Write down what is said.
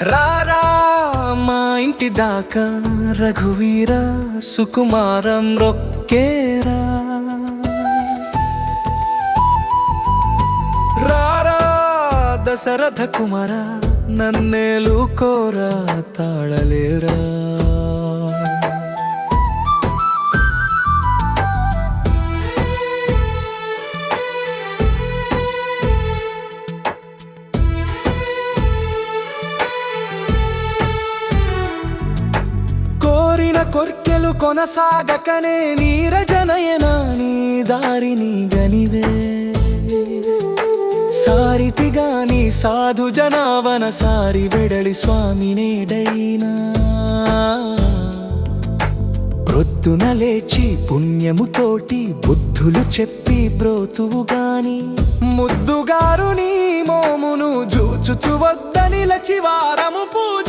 రారా మా ఇంటి దాకా రఘువీర సుకుమారం రొక్కేరా. రారా దశరథ కుమార నన్నేలు కోరా తాళలేరా. కొర్కెలు కొనసాగకనే నీరజనయన నీ దారిని గనివే. సారితిగాని సాధు జనావన సారి వెడలి స్వామి నేడైనా. ప్రొద్దున లేచి పుణ్యముతోటి బుద్ధులు చెప్పి బ్రోతువు గాని ముద్దుగారు నీ మోమును జూచుచు వద్దని లచివారము పూజ